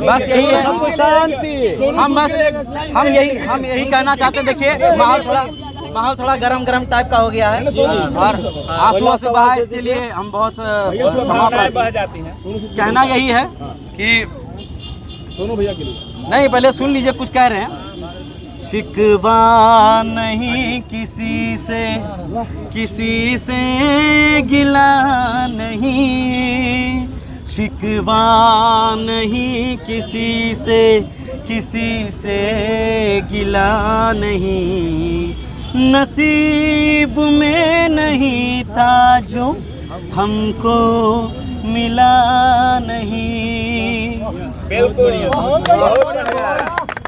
बस यही है, सबको शांति। हम यही कहना चाहते हैं। देखिए माहौल थोड़ा गरम टाइप का हो गया है और आंसू बहा, इसके लिए हम बहुत क्षमा प्रार्थी हैं। कहना यही है कि दोनों भैया के लिए नहीं, पहले सुन लीजिए कुछ कह रहे हैं। शिकवा नहीं किसी से गिला नहीं, शिकवा नहीं किसी से गिला नहीं, नसीब में नहीं था जो हमको मिला नहीं।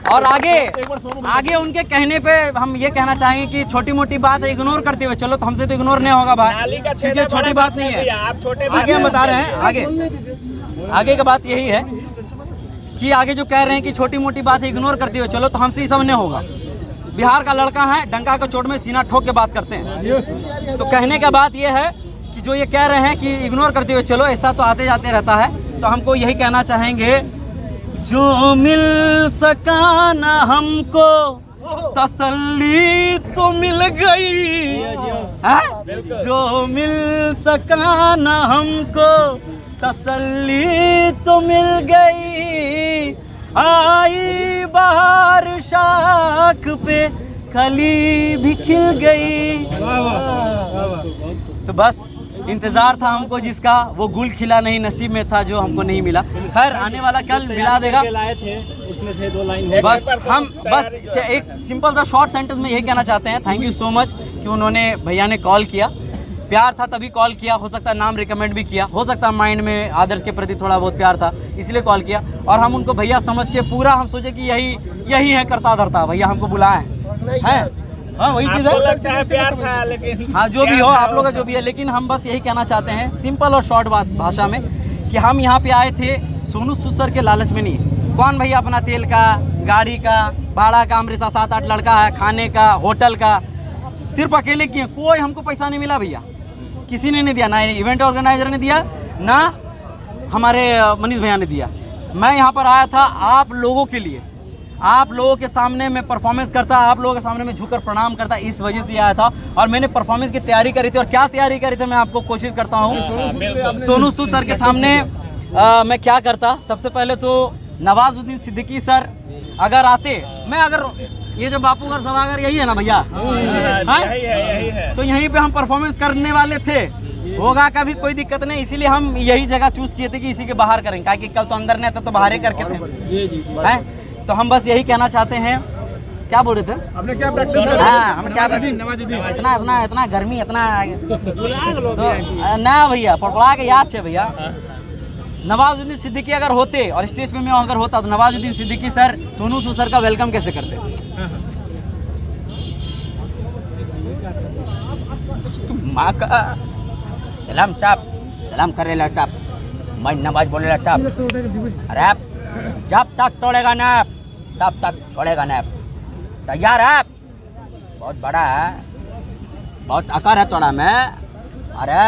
और आगे उनके कहने पे हम ये कहना चाहेंगे कि छोटी मोटी बात इग्नोर करते हुए चलो, तो हमसे तो इग्नोर नहीं होगा भाई, क्योंकि छोटी बात नहीं है। आगे हम बता रहे हैं, आगे का बात यही है कि आगे जो कह रहे हैं कि छोटी मोटी बात इग्नोर करते हुए चलो, तो हमसे ही सब नहीं होगा। बिहार का लड़का है, डंका का चोट में सीना ठोक के बात करते हैं। तो कहने का बात यह है कि जो ये कह रहे हैं कि इग्नोर करते हुए चलो, ऐसा तो आते जाते रहता है। तो हमको यही कहना चाहेंगे, जो मिल सका ना हमको तसल्ली तो मिल गई है, जो मिल सका ना हमको तसल्ली तो मिल गई, आई बहार शाख पे कली भी खिल गई। तो बस इंतजार था हमको जिसका, वो गुल खिला नहीं, नसीब में था जो हमको नहीं मिला। खैर आने वाला कल मिला देगा। लाए थे उसमें से 2 लाइन बस हम एक सिंपल सा शॉर्ट सेंटेंस में यही कहना चाहते हैं, थैंक यू सो मच कि उन्होंने भैया ने कॉल किया। प्यार था तभी कॉल किया, हो सकता है नाम रिकमेंड भी किया, हो सकता है माइंड में आदर्श के प्रति थोड़ा बहुत प्यार था इसलिए कॉल किया। और हम उनको भैया समझ के पूरा हम सोचे कि यही है करता धरता भैया हमको बुलाए हैं। हाँ वही चीज़ है, प्यार था, लेकिन हाँ जो भी हो आप लोग का जो भी है, लेकिन हम बस यही कहना चाहते हैं सिंपल और शॉर्ट बात भाषा में कि हम यहाँ पे आए थे सोनू सूद सर के लालच में नहीं। कौन भैया अपना तेल का, गाड़ी का भाड़ा का, हमारे साथ 7-8 लड़का है, खाने का, होटल का, सिर्फ अकेले किए, कोई हमको पैसा नहीं मिला भैया, किसी ने नहीं दिया, ना इवेंट ऑर्गेनाइजर ने दिया, ना हमारे मनीष भैया ने दिया। मैं यहाँ पर आया था आप लोगों के लिए, आप लोगों के सामने मैं परफॉर्मेंस करता, आप लोगों के सामने मैं झुककर प्रणाम करता, इस वजह से आया था। और मैंने परफॉर्मेंस की तैयारी करी थी, और क्या तैयारी करी थी मैं आपको कोशिश करता हूँ। सोनू सूद सर के सामने मैं क्या करता, सबसे पहले तो नवाजुद्दीन सिद्दीकी सर अगर आते, मैं अगर ये जो बापूगढ़ सभागार यही है ना भैया, तो यहीं पे हम परफॉर्मेंस करने वाले थे, होगा का भी कोई दिक्कत नहीं, इसीलिए हम यही जगह चूज किए थे कि इसी के बाहर करेंगे, क्योंकि कल तो अंदर नहीं था तो बाहर ही करके थे। तो हम बस यही कहना चाहते हैं, क्या बोल रहे थे आपने, क्या हाँ हम क्या इतना गर्मी इतना तो ना भैया पड़पड़ा के याद से भैया, नवाजुद्दीन सिद्दीकी अगर होते और स्टेज पे मैं अगर होता तो नवाजुद्दीन सिद्दीकी सर सोनू सूद सर का वेलकम कैसे करते। माँ का सलाम साहब, सलाम करेला साहब, मैं नवाज बोलेला साहब, अरे जब तक तोड़ेगा नैप तब तक छोड़ेगा नैप, तैयार है, बहुत बड़ा है, बहुत अकर है तोड़ा में, अरे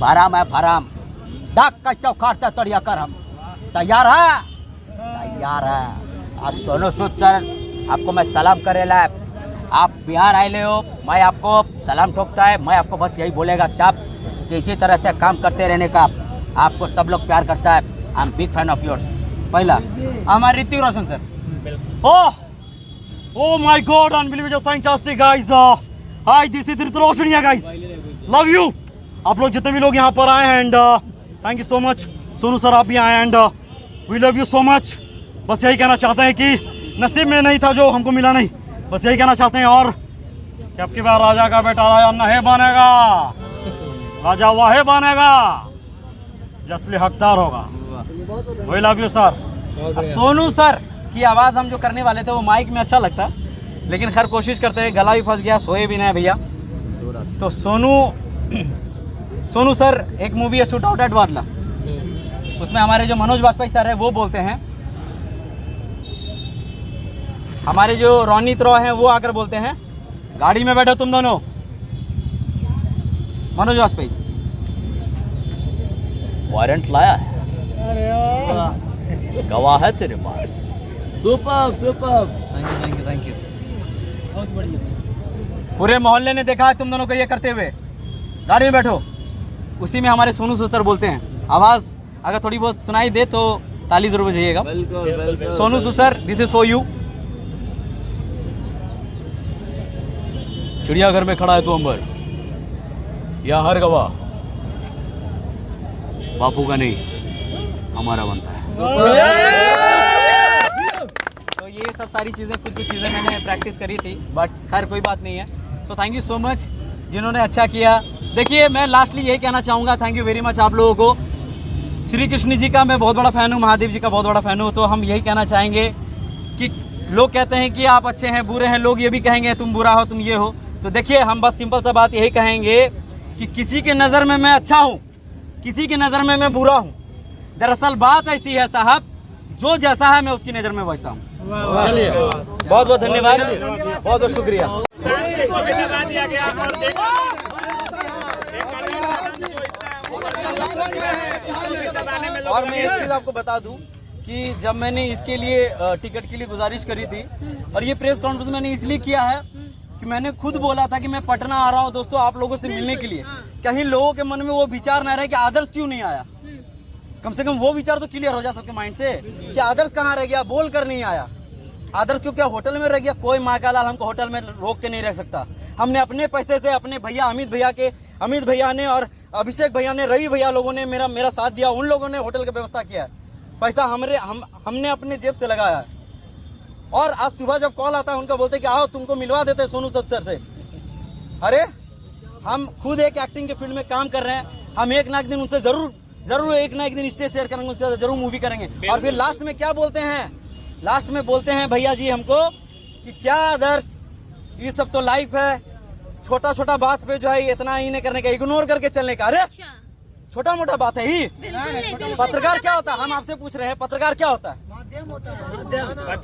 भराम है भराम, कैसे उखाड़ते तोड़ी अकर हम, तैयार है, तैयार है। आज सोनू सूद सर आपको मैं सलाम करेला, आप बिहार आए ले हो, मैं आपको सलाम ठोकता है, मैं आपको बस यही बोलेगा साहब कि इसी तरह से काम करते रहने का, आपको सब लोग प्यार करता है, I am big fan of yours. पहला हमारे Hrithik Roshan sir, oh my god unbelievable, just fantastic guys, hi this is Hrithik Roshan guys, love you. आप लोग जितने भी लोग यहाँ पर आए हैं and thank you so much, Sonu sir आप भी आए and we love you so much. बस यही कहना चाहते हैं कि नसीब में नहीं था जो हमको मिला नहीं, बस यही कहना चाहते हैं। और कि अब की बार राजा का बेटा राजा नहीं बनेगा, राजा वाहे बनेगा, जसली हकदार होगा। We love you sir. Sonu sir की आवाज़ हम जो करने वाले थे वो माइक में अच्छा लगता, लेकिन खैर कोशिश करते हैं, गला भी फंस गया, सोए भी नहीं भैया। तो सोनू सर एक मूवी है शूट आउट एट वाडला, उसमें हमारे जो मनोज वाजपेयी सर है वो बोलते हैं, हमारे जो रोनित रॉय हैं वो आकर बोलते हैं, गाड़ी में बैठो तुम दोनों, मनोज वाजपेयी वारंट लाया है, गवाह है तेरे पास। Super super. Thank you thank you. बहुत बढ़िया। पूरे मोहल्ले ने देखा है तुम दोनों को ये करते हुए। गाड़ी में बैठो। उसी में हमारे सोनू सुसर बोलते हैं। आवाज़ अगर थोड़ी बहुत सुनाई दे तो ताली जरूर बजाइएगा। बिल्कुल बिल्कुल। सोनू सुसर, दिस इज फॉर यू। चिड़ियाघर में खड़ा है तू अंबर, यहाँ हर गवाह बापू का नहीं हमारा बनता है। तो ये सब सारी चीज़ें, कुछ कुछ चीज़ें मैंने प्रैक्टिस करी थी, बट खैर कोई बात नहीं है। So thank you so much जिन्होंने अच्छा किया। देखिए मैं लास्टली यही कहना चाहूँगा, थैंक यू वेरी मच आप लोगों को। श्री कृष्ण जी का मैं बहुत बड़ा फ़ैन हूँ, महादेव जी का बहुत बड़ा फ़ैन हूँ। तो हम यही कहना चाहेंगे कि लोग कहते हैं कि आप अच्छे हैं बुरे हैं, लोग ये भी कहेंगे तुम बुरा हो तुम ये हो। तो देखिए हम बस सिंपल सा बात यही कहेंगे कि किसी के नज़र में मैं अच्छा हूँ, किसी की नज़र में मैं बुरा हूँ। दरअसल बात ऐसी है साहब, जो जैसा है मैं उसकी नज़र में वैसा हूँ। चलिए बहुत बहुत धन्यवाद, बहुत बहुत शुक्रिया। और मैं एक चीज़ आपको बता दूं कि जब मैंने इसके लिए टिकट के लिए गुजारिश करी थी, और ये प्रेस कॉन्फ्रेंस मैंने इसलिए किया है कि मैंने खुद बोला था कि मैं पटना आ रहा हूं दोस्तों आप लोगों से मिलने के लिए। कहीं लोगों के मन में वो विचार ना रहे कि आदर्श क्यों नहीं आया। कम से कम वो विचार तो क्लियर हो जाए सबके माइंड से कि आदर्श कहाँ रह गया, बोल कर नहीं आया। आदर्श क्यों क्या होटल में रह गया? कोई माँ का लाल हमको होटल में रोक के नहीं रह सकता। हमने अपने पैसे से, अपने भैया अमित भैया ने और अभिषेक भैया ने, रवि भैया लोगों ने मेरा साथ दिया। उन लोगों ने होटल की व्यवस्था किया है। पैसा हमने अपने जेब से लगाया है। और आज सुबह जब कॉल आता है उनका बोलते कि आओ तुमको मिलवा देते हैं सोनू सर से। अरे हम खुद एक एक्टिंग के फील्ड में काम कर रहे हैं, हम एक ना एक दिन उनसे जरूर एक ना एक दिन स्टेज शेयर करेंगे, उससे जरूर मूवी करेंगे। और फिर लास्ट में क्या बोलते हैं? लास्ट में बोलते हैं भैया जी हमको कि क्या आदर्श ये सब तो लाइफ है, छोटा छोटा बात पे जो है इतना ही नहीं करने का, इग्नोर करके चलने का। अरे छोटा मोटा बात है ही। पत्रकार क्या होता है? हम आपसे पूछ रहे हैं पत्रकार क्या होता है?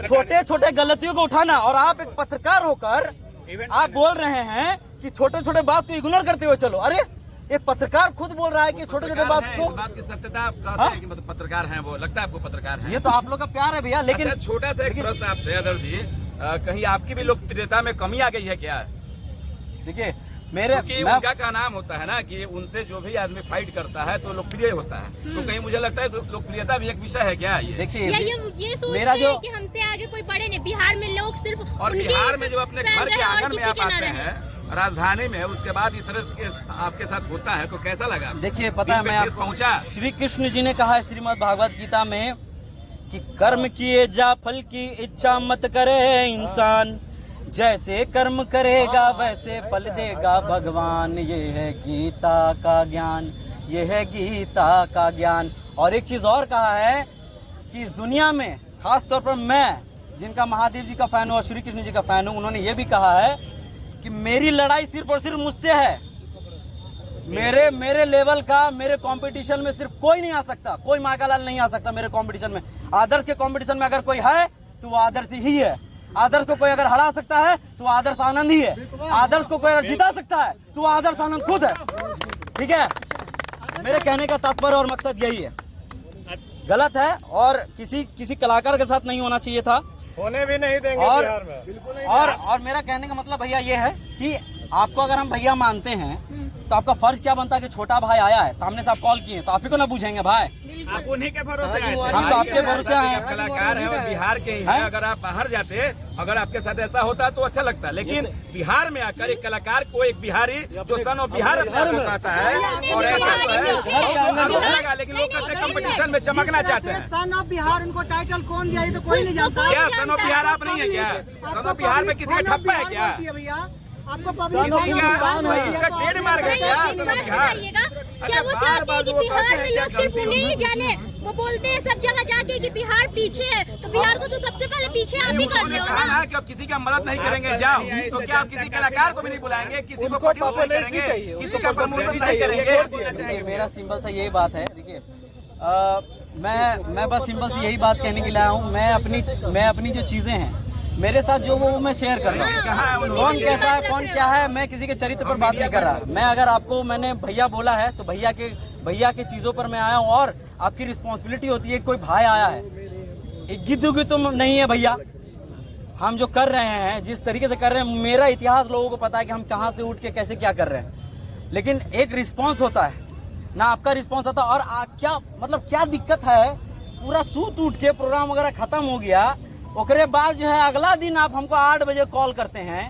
छोटे छोटे गलतियों को उठाना। और आप एक पत्रकार होकर आप बोल रहे हैं कि छोटे छोटे बात को इग्नोर करते हुए चलो। अरे एक पत्रकार खुद बोल रहा है कि छोटे छोटे बात को, बात की सत्यता आप कहते हैं कि मतलब पत्रकार हैं, वो लगता है आपको पत्रकार हैं। ये तो आप लोग का प्यार है भैया। लेकिन अच्छा, छोटा सा एक प्रश्न आपसे आदर्श जी, कहीं आपकी भी लोकप्रियता में कमी आ गई है क्या? देखिए मेरे उनका का नाम होता है ना कि उनसे जो भी आदमी फाइट करता है तो लोकप्रिय होता है। तो कहीं मुझे लगता है लोकप्रियता भी एक विषय है क्या? ये देखिए ये मेरा जो कि हमसे आगे कोई बड़े नहीं, बिहार में लोग सिर्फ और बिहार में जब अपने घर के आंगन में आप आते हैं, राजधानी में, उसके बाद इस तरह के आपके साथ होता है तो कैसा लगा? देखिए पता है मैं आपको पहुंचा, श्री कृष्ण जी ने कहा है श्रीमद् भागवत गीता में कि कर्म किए जा फल की इच्छा मत करे इंसान, जैसे कर्म करेगा वैसे फल देगा भगवान। ये है गीता का ज्ञान, ये है गीता का ज्ञान। और एक चीज और कहा है कि इस दुनिया में खास तौर पर मैं जिनका महादेव जी का फैन हूँ और श्री कृष्ण जी का फैन हूँ, उन्होंने ये भी कहा है कि मेरी लड़ाई सिर्फ और सिर्फ मुझसे है। मेरे लेवल का, मेरे कंपटीशन में सिर्फ कोई नहीं आ सकता, कोई माँ का लाल नहीं आ सकता मेरे कंपटीशन में। आदर्श के कंपटीशन में अगर कोई है तो वो आदर्श ही है। आदर्श को कोई अगर हरा सकता है तो आदर्श आनंद ही है। आदर्श को कोई अगर जिता सकता है तो वो आदर्श आनंद खुद है। ठीक है, मेरे कहने का तात्पर्य और मकसद यही है। गलत है और किसी कलाकार के साथ नहीं होना चाहिए था, होने भी नहीं देंगे और बिहार में। और मेरा कहने का मतलब भैया ये है कि आपको अगर हम भैया मानते हैं तो आपका फर्ज क्या बनता है कि छोटा भाई आया है, सामने से आप कॉल किए तो आप ही को ना पूछेंगे भाई। आप उन्हीं के भरोसे आए थे। हम तो आपके भरोसे आए हैं। कलाकार है और बिहार के ही हैं। अगर आप बाहर जाते, अगर आपके साथ ऐसा होता तो अच्छा लगता, लेकिन बिहार में आकर एक कलाकार को, एक बिहारी जो सन ऑफ बिहार अपने आप को कहता है, और ऐसा तो है, लेकिन लोग कहते कंपटीशन में चमकना चाहते हैं। सन ऑफ बिहार उनको टाइटल कौन दिया? ये तो कोई नहीं जानता। क्या सन ऑफ बिहार आप नहीं है क्या? सन ऑफ बिहार में किसी का ठप्पा है क्या? भैया आपको इसका ट्रेडमार्क है क्या सन ऑफ बिहार? क्या वो चाहते हैं कि बिहार में लोग सिर्फ उन्हें ही जाने? वो बोलते हैं सब जगह जाके कि बिहार पीछे है, तो बिहार को तो सबसे पहले पीछे आप ही कर रहे हो ना। कि आप किसी का मदद नहीं करेंगे जाओ, तो क्या आप किसी कलाकार को भी नहीं बुलाएंगे, किसी को प्रोड्यूस नहीं करेंगे, किसी का प्रमोशन नहीं करेंगे? मेरा सिंपल सा यही बात है। देखिए मैं बस सिंपल से यही बात कहने के लिए आया हूँ। मैं अपनी जो चीजें हैं मेरे साथ जो वो मैं शेयर कर रहा हूँ। कौन कैसा है, कौन क्या है, मैं किसी के चरित्र पर बात नहीं कर रहा। मैं अगर आपको मैंने भैया बोला है तो भैया के भैया की चीज़ों पर मैं आया हूँ, और आपकी रिस्पॉन्सिबिलिटी होती है, कोई भाई आया है, एक गिद्ध तुम नहीं है भैया। हम जो कर रहे हैं, जिस तरीके से कर रहे हैं, मेरा इतिहास लोगों को पता है कि हम कहाँ से उठ के कैसे क्या कर रहे हैं, लेकिन एक रिस्पॉन्स होता है ना, आपका रिस्पॉन्स आता है। और क्या मतलब क्या दिक्कत है, पूरा सूत उठ के प्रोग्राम वगैरह खत्म हो गया, ओकरे बाद जो है अगला दिन आप हमको 8 बजे कॉल करते हैं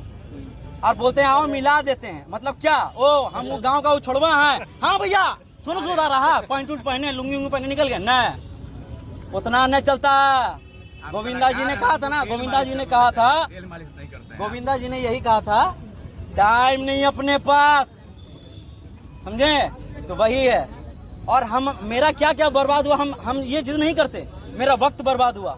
और बोलते हैं आओ मिला देते हैं। मतलब क्या, ओ हम वो गांव का वो छोड़वा है, हाँ भैया सुन सुधा रहा, पॉइंट उठ पहने, लुंगी उंगी पहने निकल गया, न उतना नहीं चलता। गोविंदा जी ने कहा था ना, गोविंदा जी ने कहा था, गोविंदा जी ने यही कहा था, टाइम नहीं अपने पास, समझे, तो वही है। और हम, मेरा क्या क्या बर्बाद हुआ, हम ये चीज नहीं करते, मेरा वक्त बर्बाद हुआ,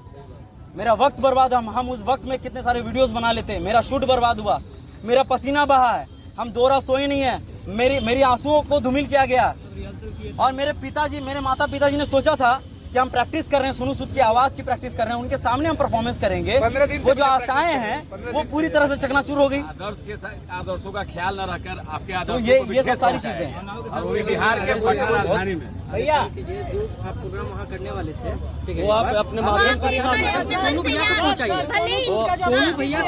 मेरा वक्त बर्बाद। हम उस वक्त में कितने सारे वीडियोस बना लेते, मेरा शूट बर्बाद हुआ, मेरा पसीना बहा है, हम 2 रात सोए नहीं है, मेरी आंसुओं को धूमिल किया गया। और मेरे पिताजी, मेरे माता पिताजी ने सोचा था कि हम प्रैक्टिस कर रहे हैं, सोनू सूद की आवाज की प्रैक्टिस कर रहे हैं, उनके सामने हम परफॉर्मेंस करेंगे, वो जो आशाएं हैं वो पूरी तरह से चकनाचूर हो गई। आदर्शों का ख्याल न रखकर आपके तो आदर्शों ये सब सारी चीजें हैं। और वो भी बिहार के राजधानी में भैया जो आप प्रोग्राम वहाँ करने वाले थे, ठीक है, वो आप अपने माध्यम से सोनू भैया को पहुंचाइए, सोनू भैया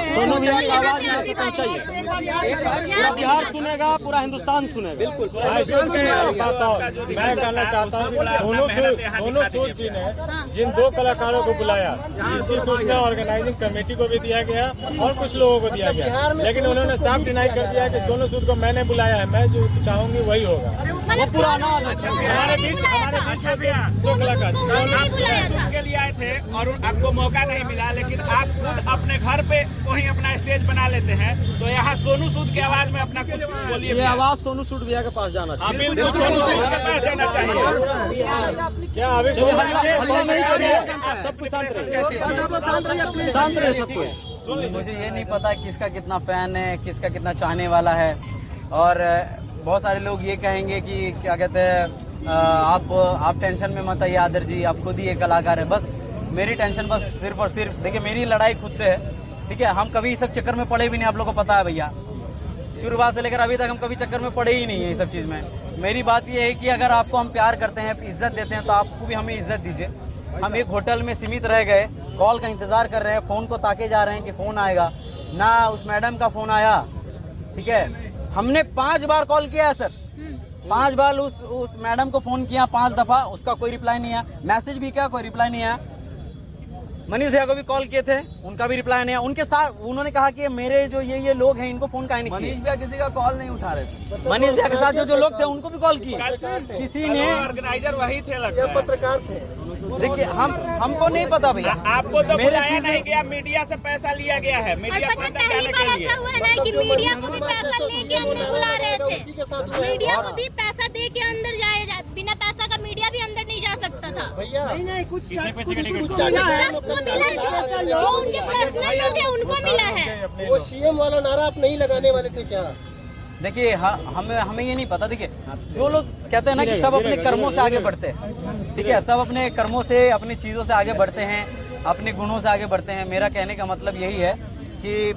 की आवाज यहाँ से पहुंचाइए, पूरा बिहार सुनेगा, पूरा हिंदुस्तान सुनेगा। बिल्कुल मैं कहना चाहता हूँ, सोनू सूद जी ने जिन 2 कलाकारों को बुलाया, इसकी सूचना ऑर्गेनाइजिंग कमेटी को भी दिया गया और कुछ लोगों को दिया गया, लेकिन उन्होंने साफ डिनाई कर दिया कि सोनू सूद को मैंने बुलाया है, मैं जो चाहूंगी वही होगा। वो पुराना हमारे बीच हो गया 2 कलाकार के लिए आए थे और आपको मौका नहीं मिला, लेकिन आप खुद अपने घर पे वहीं अपना स्टेज बना लेते हैं, तो यहाँ सोनू सूद की आवाज में अपना कुछ बोलिए। ये आवाज सोनू सूद भैया के पास जाना चाहिए, सोनू सूद के पास जाना चाहिए। क्या अभी हल्ला नहीं करिए, सब कुछ शांत रहे, शांत रहे सब कुछ। मुझे ये नहीं पता किसका कितना फैन है, किसका कितना चाहने वाला है, और बहुत सारे लोग ये कहेंगे कि क्या कहते हैं, आप टेंशन में मत आइए आदर जी, आप खुद ही एक कलाकार है। बस मेरी टेंशन बस सिर्फ और सिर्फ, देखिए मेरी लड़ाई खुद से है, ठीक है, हम कभी इस सब चक्कर में पड़े भी नहीं, आप लोगों को पता है भैया, शुरुआत से लेकर अभी तक हम कभी चक्कर में पड़े ही नहीं है इस सब चीज़ में। मेरी बात ये है कि अगर आपको हम प्यार करते हैं, इज्जत देते हैं, तो आपको भी हमें इज्जत दीजिए। हम एक होटल में सीमित रह गए, कॉल का इंतजार कर रहे हैं, फ़ोन को ताके जा रहे हैं कि फ़ोन आएगा, ना उस मैडम का फ़ोन आया, ठीक है। हमने 5 बार कॉल किया है सर, 5 बार उस मैडम को फोन किया, 5 दफा, उसका कोई रिप्लाई नहीं आया, मैसेज भी किया, कोई रिप्लाई नहीं आया। मनीष भैया को भी कॉल किए थे, उनका भी रिप्लाई नहीं आया। उनके साथ उन्होंने कहा कि मेरे जो ये लोग हैं, इनको फोन काहे नहीं किया। मनीष भैया किसी का कॉल नहीं उठा रहे, मनीष भैया के साथ जो लोग थे उनको भी कॉल किए, किसी ने, ऑर्गेनाइजर वही थे, लगता है पत्रकार थे। देखिए हमको नहीं पता भैया, आपको तो बुलाया नहीं गया, मीडिया से पैसा लिया गया है, और मीडिया को पता अंदर पहली जाने बार के लिए। ऐसा हुआ है ना कि मीडिया को भी पैसा लेके अंदर बुला रहे थे, मीडिया को भी पैसा दे के अंदर जाए, बिना पैसा का मीडिया भी अंदर नहीं जा सकता था। नहीं कुछ सबको मिला है, जो उनके पर्सनल लोग हैं उनको मिला है। वो सीएम वाला नारा आप नहीं लगाने वाले थे क्या? देखिए हमें ये नहीं पता। देखिए जो लोग कहते हैं ना कि सब अपने कर्मों से आगे बढ़ते हैं, ठीक है, सब अपने कर्मों से, अपनी चीज़ों से आगे बढ़ते हैं, अपने गुणों से आगे बढ़ते हैं। मेरा कहने का मतलब यही है कि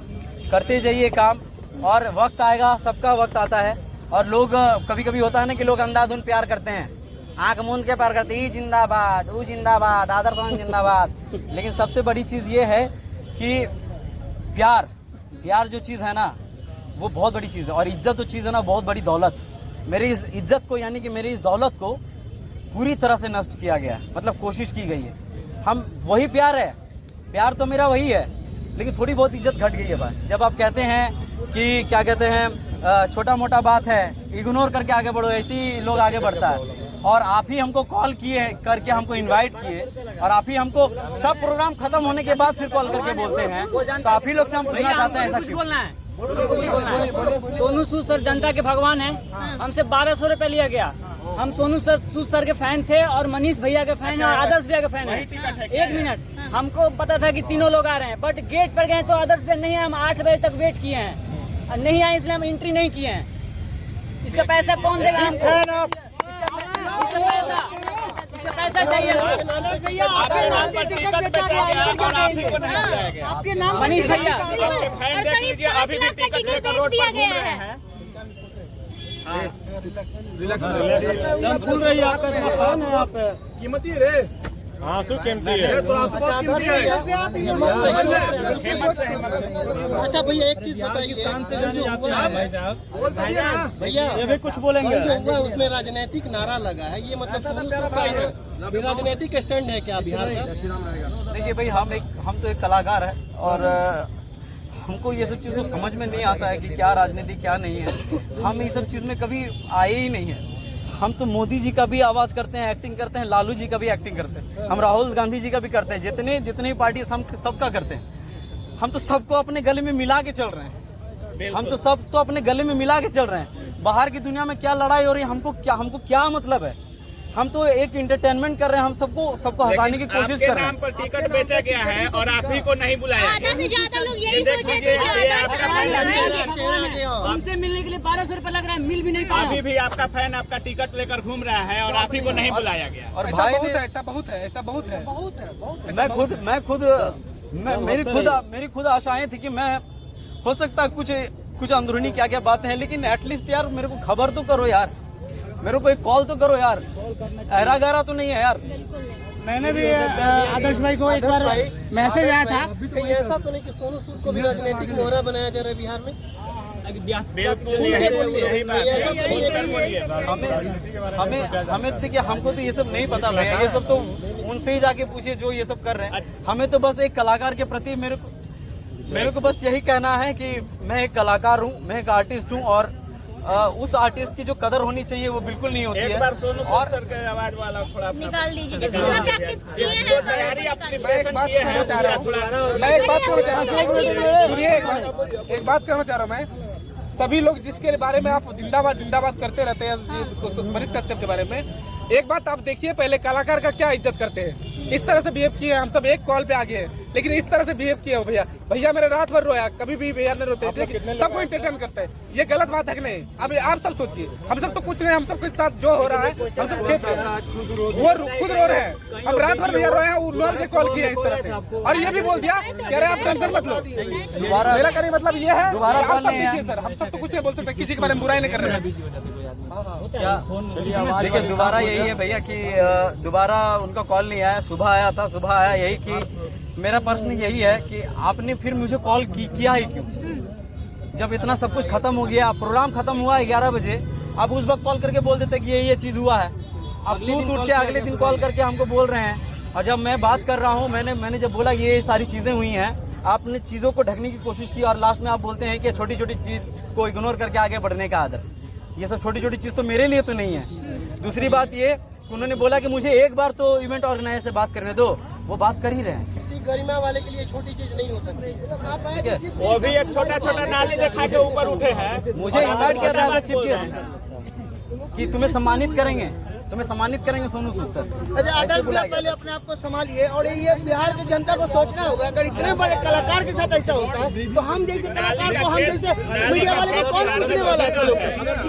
करते जाइए काम, और वक्त आएगा, सबका वक्त आता है। और लोग कभी कभी होता है ना कि लोग अंधाधुन प्यार करते हैं, आंख मूंद के प्यार करते हैं, जिंदाबाद, वो जिंदाबाद, आदर्श जिंदाबाद। लेकिन सबसे बड़ी चीज़ ये है कि प्यार जो चीज़ है ना वो बहुत बड़ी चीज़ है, और इज्जत जो चीज़ है ना बहुत बड़ी दौलत। मेरी इस इज्जत को, यानी कि मेरी इस दौलत को पूरी तरह से नष्ट किया गया है, मतलब कोशिश की गई है। हम वही प्यार है, प्यार तो मेरा वही है, लेकिन थोड़ी बहुत इज्जत घट गई है भाई। जब आप कहते हैं कि क्या कहते हैं, छोटा मोटा बात है, इग्नोर करके आगे बढ़ो, ऐसे ही लोग आगे बढ़ता है। और आप ही हमको कॉल किए करके हमको इनवाइट किए, और आप ही हमको सब प्रोग्राम खत्म होने के बाद फिर कॉल करके बोलते हैं, तो आप ही लोग से हम पूछना चाहते हैं ऐसा क्यों? सोनू सूद सर जनता के भगवान है, हमसे 1200 रुपए लिया गया। हम सोनू सूद सर के फैन थे, और मनीष भैया के फैन है, और आदर्श भैया के फैन है। 1 मिनट, हमको पता था कि तीनों लोग आ रहे हैं, बट गेट पर गए तो आदर्श भैया नहीं है। हम 8 बजे तक वेट किए हैं, नहीं आए इसलिए हम एंट्री नहीं किए हैं। इसका पैसा कौन देगा हमको? इसका पैसा चाहिए। आपके नाम मनीष भैया और करीब 5 लाख का टिकट बेच दिया गया है। भूल रही है आपका इतना खान है आप कीमती रे आंसू कीमती है। अच्छा भैया एक चीज बताइए, भैया ये भी कुछ बोलेंगे जो हुआ उसमें राजनीतिक नारा लगा है, ये मतलब राजनीतिक स्टैंड है क्या बिहार का? देखिए भाई, हम तो एक कलाकार है और हमको ये सब चीज़ तो समझ में नहीं आता है कि क्या राजनीति क्या नहीं है। हम ये सब चीज़ में कभी आए ही नहीं है। हम तो मोदी जी का भी आवाज़ करते हैं, एक्टिंग करते हैं, लालू जी का भी एक्टिंग करते हैं, हम राहुल गांधी जी का भी करते हैं, जितनी पार्टी हम सबका करते हैं। हम तो सबको अपने गले में मिला के चल रहे हैं। हम तो सब तो अपने गले में मिला के चल रहे हैं। बाहर की दुनिया में क्या लड़ाई हो रही है हमको क्या मतलब है? हम तो एक इंटरटेनमेंट कर रहे हैं, हम सबको हंसाने की कोशिश कर रहे हैं। नाम पर टिकट बेचा गया है और आप ही को नहीं बुलाया। आधा से ज्यादा लोग यही सोचे थे कि आदर्श आएंगे। हमसे मिलने के लिए 1200 रुपए लग रहा है, मिल भी नहीं पा रहा। अभी भी आपका फैन आपका टिकट लेकर घूम रहा है और आप ही को नहीं बुलाया गया। और भाई ऐसा बहुत है। मेरी खुद आशाएं थी कि मैं हो सकता कुछ अंदरूनी क्या बातें हैं, लेकिन एटलीस्ट यार मेरे को खबर तो करो यार, मेरे को एक कॉल तो करो यार। अहरा गहरा तो नहीं है यार। मैंने भी आदर्श भाई को एक बार मैसेज आया था। ऐसा तो नहीं कि सोनू सूद को भी राजनीतिक मोहरा बनाया जा रहा है बिहार में? हमें देखिए, हमको तो ये सब नहीं पता भैया, ये सब तो उनसे ही जाके पूछिए जो ये सब कर रहे हैं। हमें तो बस एक कलाकार के प्रति मेरे को बस यही कहना है कि मैं एक कलाकार हूँ, मैं एक आर्टिस्ट हूँ और उस आर्टिस्ट की जो कदर होनी चाहिए वो बिल्कुल नहीं होती है। एक बार सोनू सूद सर के आवाज वाला थोड़ा निकाल दीजिए, जितना प्रैक्टिस किए हैं एक बात कहना चाह रहा हूँ मैं, सभी लोग जिसके बारे में आप जिंदाबाद जिंदाबाद करते रहते हैं, मनीष कश्यप के बारे में एक बात आप देखिए, पहले कलाकार का क्या इज्जत करते हैं। इस तरह से बिहेव किए, हम सब एक कॉल पे आ गए, लेकिन इस तरह से बिहेव किया हो भैया मेरे रात भर रोया, कभी भी भैया ने रोते, इसलिए सबको एंटरटेन करते हैं। ये गलत बात है कि नहीं? अब आप सब सोचिए, हम सब तो कुछ नहीं, हम सबके साथ जो हो रहा है हम सब खेल रहे हैं, वो खुद रो रहे हैं। हम रात भर भैया रोए हैं, उन्होंने से कॉल किया इस तरह से और ये भी बोल दिया कह रहे आप टेंशन मत लो। मेरा कहने मतलब ये है, दोबारा सर हम सब तो कुछ नहीं बोल सकते, किसी के बारे में बुराई नहीं कर रहे हैं। देखिए दोबारा यही है भैया कि दोबारा उनका कॉल नहीं आया, सुबह आया यही कि मेरा प्रश्न यही है कि आपने फिर मुझे कॉल किया ही क्यों? जब इतना सब कुछ खत्म हो गया, प्रोग्राम खत्म हुआ 11 बजे, आप उस वक्त कॉल करके बोल देते कि ये चीज हुआ है। आप सूत उठ के अगले दिन कॉल करके हमको बोल रहे हैं। और जब मैं बात कर रहा हूँ, मैंने जब बोला कि ये सारी चीजें हुई हैं, आपने चीजों को ढकने की कोशिश की और लास्ट में आप बोलते हैं कि छोटी छोटी चीज को इग्नोर करके आगे बढ़ने का आदर्श। ये सब छोटी छोटी चीज तो मेरे लिए तो नहीं है। दूसरी बात ये, उन्होंने बोला कि मुझे एक बार तो इवेंट ऑर्गेनाइजर से बात करने दो, वो बात कर ही रहे हैं। किसी गरिमा वाले के लिए छोटी चीज नहीं हो सकती। ठीक है, वो भी एक छोटा नाली दिखा के ऊपर उठे हैं। मुझे इनवाइट किया था चीफ गेस्ट कि तुम्हें सम्मानित करेंगे सोनू सूद सर। अच्छा आदर्श भैया, पहले अपने आप को संभालिए और ये बिहार की जनता को सोचना होगा, अगर इतने बड़े कलाकार के साथ ऐसा होता है तो हम जैसे कलाकार को, हम जैसे मीडिया वाले को कौन पूछने वाला है? कल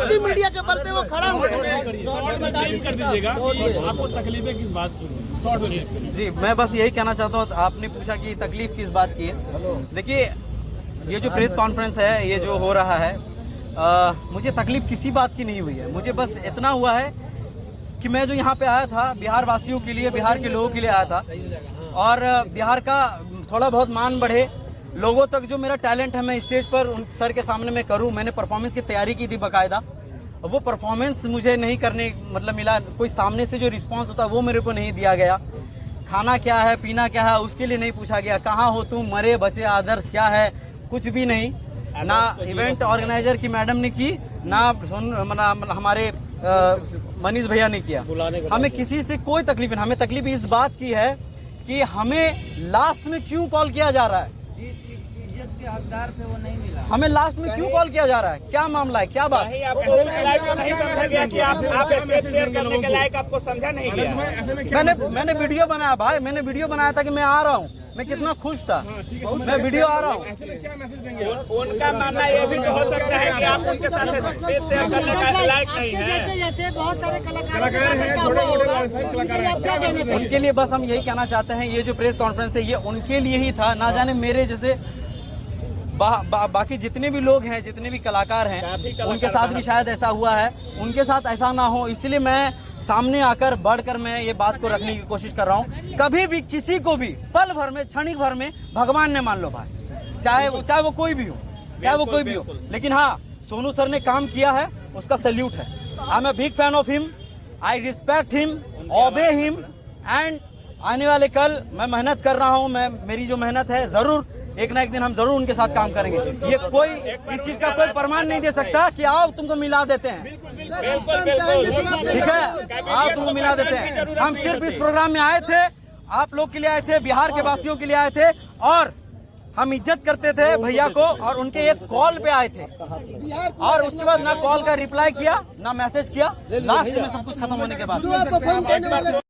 इसी मीडिया के बल पे वो खड़ा हुआ है। आपको तकलीफें किस बात की? जी मैं बस यही कहना चाहता हूँ, आपने पूछा कि तकलीफ किस बात की है। देखिए ये जो प्रेस कॉन्फ्रेंस है, ये जो हो रहा है, मुझे तकलीफ किसी बात की नहीं हुई है। मुझे बस इतना हुआ है कि मैं जो यहाँ पे आया था बिहार वासियों के लिए, बिहार के लोगों के लिए आया था और बिहार का थोड़ा बहुत मान बढ़े, लोगों तक जो मेरा टैलेंट है मैं स्टेज पर उन सर के सामने मैं करूँ। मैंने परफॉर्मेंस की तैयारी की थी बाकायदा, वो परफॉर्मेंस मुझे नहीं करने मतलब मिला, कोई सामने से जो रिस्पांस होता है वो मेरे को नहीं दिया गया। खाना क्या है, पीना क्या है, उसके लिए नहीं पूछा गया। कहाँ हो तुम, मरे बचे आदर्श क्या है, कुछ भी नहीं। ना इवेंट ऑर्गेनाइजर की मैडम ने की, ना हमारे मनीष भैया ने किया। हमें किसी से कोई तकलीफ नहीं। हमें तकलीफ इस बात की है कि हमें लास्ट में क्यों कॉल किया जा रहा है, के हकदार थे वो नहीं मिला। हमें लास्ट में क्यों कॉल किया जा रहा है, क्या मामला है, क्या बात? नहीं समझा गया कि आप स्टेज शेयर करने के लायक आपको समझा नहीं गया। मैंने वीडियो बनाया भाई, मैंने वीडियो बनाया था कि मैं आ रहा हूँ, मैं कितना खुश था, मैं वीडियो आ रहा हूँ। उनका मानना ये भी तो हो सकता है कि आप उनके साथ स्टेज शेयर करने के लायक नहीं है। जैसे बहुत सारे कलाकार हैं, उनके लिए बस हम यही कहना चाहते हैं, ये जो प्रेस कॉन्फ्रेंस है ये उनके लिए ही था। ना जाने मेरे जैसे बाकी जितने भी लोग हैं, जितने भी कलाकार हैं, उनके साथ भी शायद ऐसा हुआ है, उनके साथ ऐसा ना हो, इसलिए मैं सामने आकर बढ़कर मैं ये बात को रखने की कोशिश कर रहा हूँ। कभी भी किसी को भी पल भर में, क्षणिक भर में भगवान ने मान लो भाई, चाहे वो कोई भी हो, चाहे वो कोई भी हो, लेकिन हाँ, सोनू सर ने काम किया है, उसका सैल्यूट है। I am a big fan of him, I respect him, obey him, and आने वाले कल मैं मेहनत कर रहा हूँ, मेरी जो मेहनत है, जरूर एक ना एक दिन हम जरूर उनके साथ काम करेंगे। ये कोई इस चीज का कोई प्रमाण नहीं दे सकता कि आओ तुमको मिला देते हैं, ठीक है, आओ तुमको मिला देते हैं। हम सिर्फ इस प्रोग्राम में आए थे, आप लोग के लिए आए थे, बिहार के वासियों के लिए आए थे, और हम इज्जत करते थे भैया को, और उनके एक कॉल पे आए थे, और उसके बाद ना कॉल का रिप्लाई किया, ना मैसेज किया, लास्ट में सब कुछ खत्म होने के बाद।